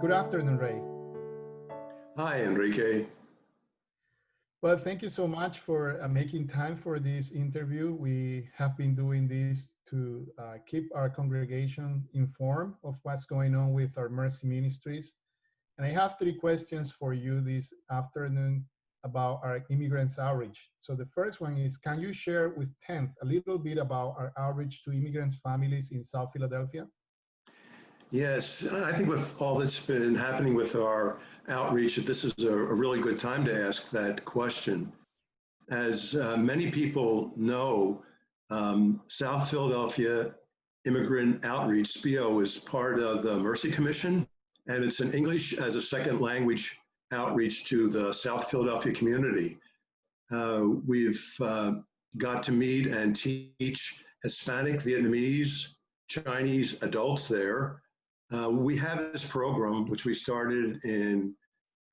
Good afternoon, Ray. Hi, Enrique. Well, thank you so much for making time for this interview. We have been doing this to keep our congregation informed of what's going on with our Mercy Ministries. And I have three questions for you this afternoon about our Immigrants Outreach. So the first one is, can you share with 10th a little bit about our outreach to immigrants families in South Philadelphia? Yes, I think with all that's been happening with our outreach, that this is a really good time to ask that question. As many people know, South Philadelphia Immigrant Outreach, SPIO, is part of the Mercy Commission, and it's an English as a second language outreach to the South Philadelphia community. We've got to meet and teach Hispanic, Vietnamese, Chinese adults there. We have this program, which we started in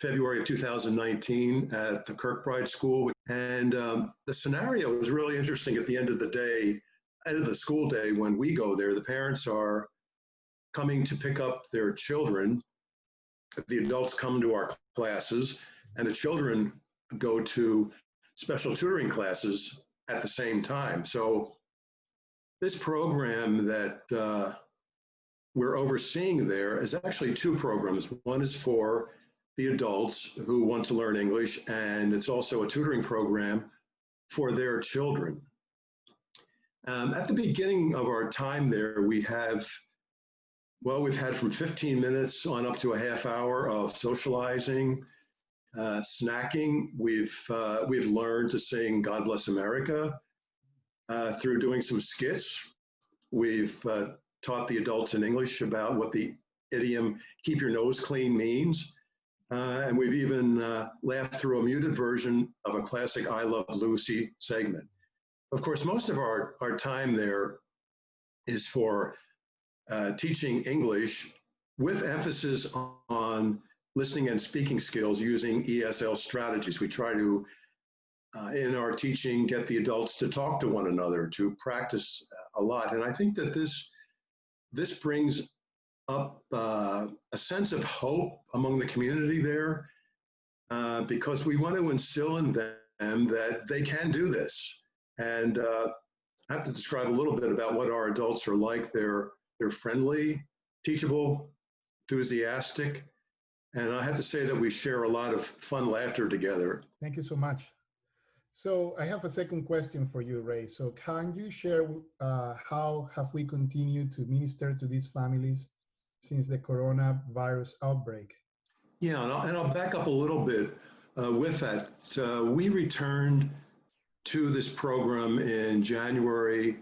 February of 2019 at the Kirkbride School. And the scenario is really interesting at the end of the day, end of the school day when we go there. The parents are coming to pick up their children. The adults come to our classes, and the children go to special tutoring classes at the same time. So this program that we're overseeing there is actually two programs. One is for the adults who want to learn English, and it's also a tutoring program for their children. At the beginning of our time there, we've had from 15 minutes on up to a half hour of socializing, snacking. We've learned to sing God Bless America through doing some skits. We've taught the adults in English about what the idiom "keep your nose clean" means. And we've even laughed through a muted version of a classic I Love Lucy segment. Of course, most of our time there is for teaching English with emphasis on listening and speaking skills using ESL strategies. We try to, in our teaching, get the adults to talk to one another, to practice a lot. And I think that this brings up a sense of hope among the community there, because we want to instill in them that they can do this. And I have to describe a little bit about what our adults are like. They're friendly, teachable, enthusiastic, and I have to say that we share a lot of fun laughter together. Thank you so much. So I have a second question for you, Ray. So can you share how have we continued to minister to these families since the coronavirus outbreak? Yeah, and I'll back up a little bit with that. We returned to this program in January,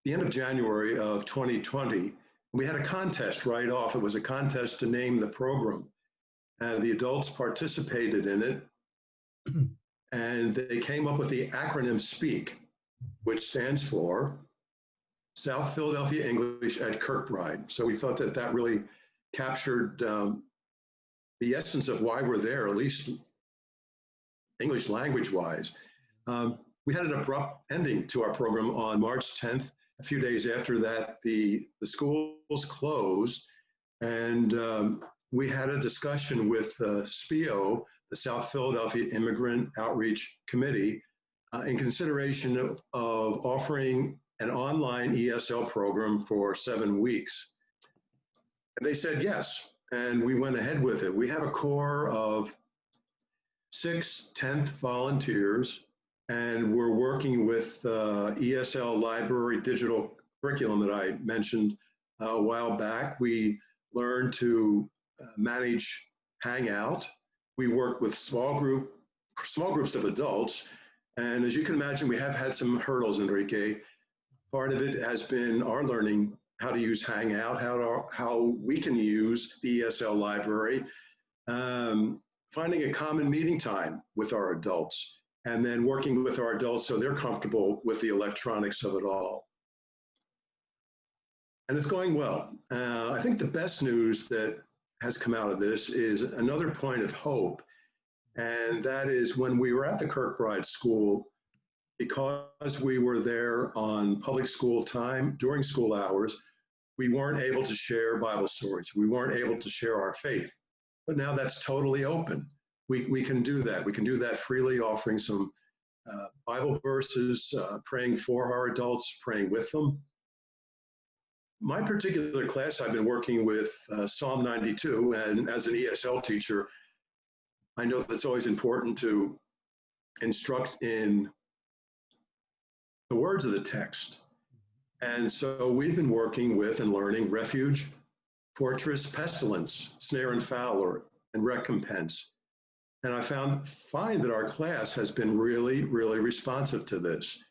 the end of January of 2020. We had a contest right off. It was a contest to name the program. And the adults participated in it. And they came up with the acronym SPEAK, which stands for South Philadelphia English at Kirkbride. So we thought that that really captured the essence of why we're there, at least English language-wise. We had an abrupt ending to our program on March 10th. A few days after that, the schools closed, and we had a discussion with SPIO, the South Philadelphia Immigrant Outreach Committee, in consideration of offering an online ESL program for 7 weeks. And they said yes, and we went ahead with it. We have a core of 6 10th volunteers, and we're working with ESL library digital curriculum that I mentioned a while back. We learned to manage Hangout. We work with small groups of adults. And as you can imagine, we have had some hurdles, Enrique. Part of it has been our learning how to use Hangout, how we can use the ESL library, finding a common meeting time with our adults, and then working with our adults so they're comfortable with the electronics of it all. And it's going well. I think the best news that has come out of this is another point of hope, and that is when we were at the Kirkbride School, because we were there on public school time during school hours, we weren't able to share Bible stories. We weren't able to share our faith but now that's totally open. We can do that. We can do that freely, offering some Bible verses, praying for our adults, praying with them. My particular class, I've been working with Psalm 92, and as an ESL teacher, I know that's always important to instruct in the words of the text. And so we've been working with and learning refuge, fortress, pestilence, snare and fowler, and recompense. And I find that our class has been really, really responsive to this.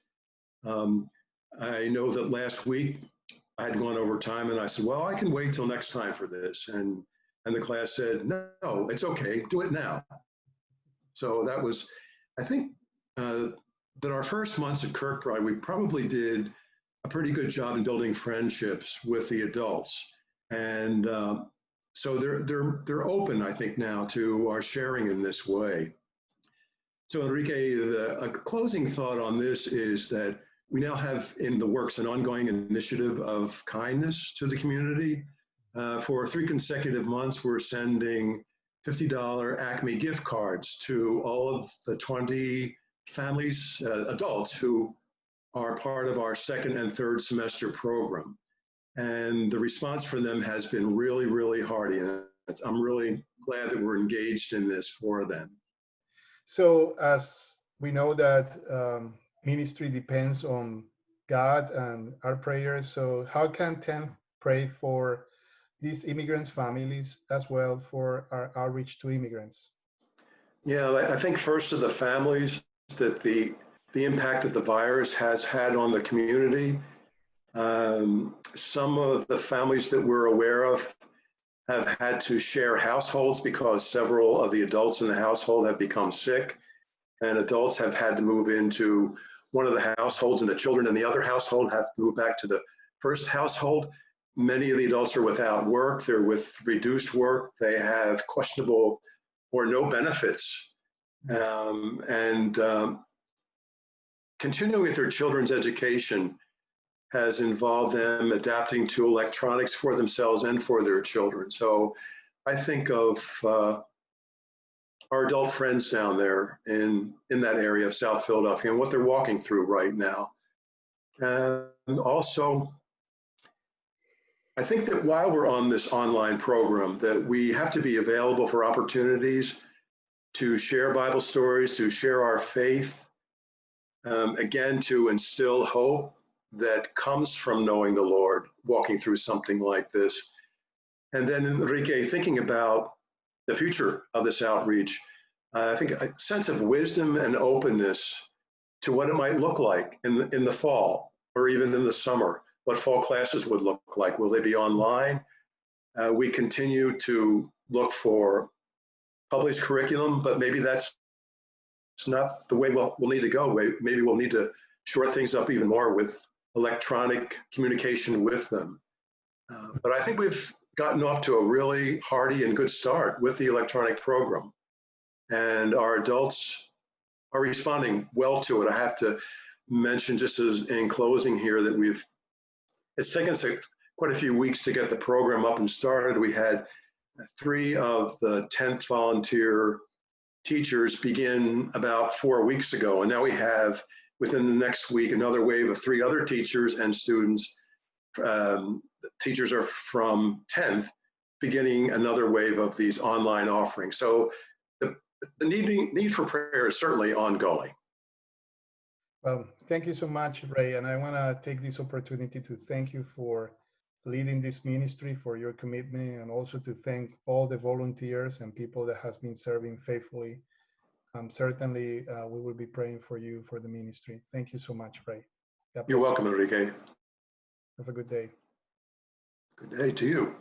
I know that last week I had gone over time and I said, well, I can wait till next time for this. And the class said, no, it's okay, do it now. So that was, I think that our first months at Kirkbride, we probably did a pretty good job in building friendships with the adults. And so they're open, I think, now to our sharing in this way. So Enrique, a closing thought on this is that we now have in the works an ongoing initiative of kindness to the community. For 3 consecutive months, we're sending $50 Acme gift cards to all of the 20 families, adults who are part of our second and third semester program. And the response from them has been really, really hearty. And I'm really glad that we're engaged in this for them. So as we know that ministry depends on God and our prayers, so how can 10th pray for these immigrants' families as well for our outreach to immigrants? Yeah, I think first to the families, that the impact that the virus has had on the community. Some of the families that we're aware of have had to share households because several of the adults in the household have become sick, and adults have had to move into one of the households, and the children in the other household have to move back to the first household. Many of the adults are without work, they're with reduced work, they have questionable or no benefits. Continuing with their children's education has involved them adapting to electronics for themselves and for their children. So I think of our adult friends down there in that area of South Philadelphia and what they're walking through right now. And also, I think that while we're on this online program, that we have to be available for opportunities to share Bible stories, to share our faith, again, to instill hope that comes from knowing the Lord, walking through something like this. And then Enrique, thinking about the future of this outreach, I think a sense of wisdom and openness to what it might look like in the fall or even in the summer, what fall classes would look like. Will they be online? We continue to look for published curriculum, but maybe that's not the way we'll need to go. Maybe we'll need to shore things up even more with electronic communication with them. But I think we've gotten off to a really hearty and good start with the electronic program. And our adults are responding well to it. I have to mention, just as in closing here, that it's taken us quite a few weeks to get the program up and started. We had 3 of the 10th volunteer teachers begin about 4 weeks ago. And now we have, within the next week, another wave of 3 other teachers and students. Teachers are from 10th, beginning another wave of these online offerings. So the need for prayer is certainly ongoing. Well, thank you so much, Ray. And I want to take this opportunity to thank you for leading this ministry, for your commitment, and also to thank all the volunteers and people that has been serving faithfully. Certainly, we will be praying for you for the ministry. Thank you so much, Ray. You're welcome, Enrique. Have a good day. Good day to you.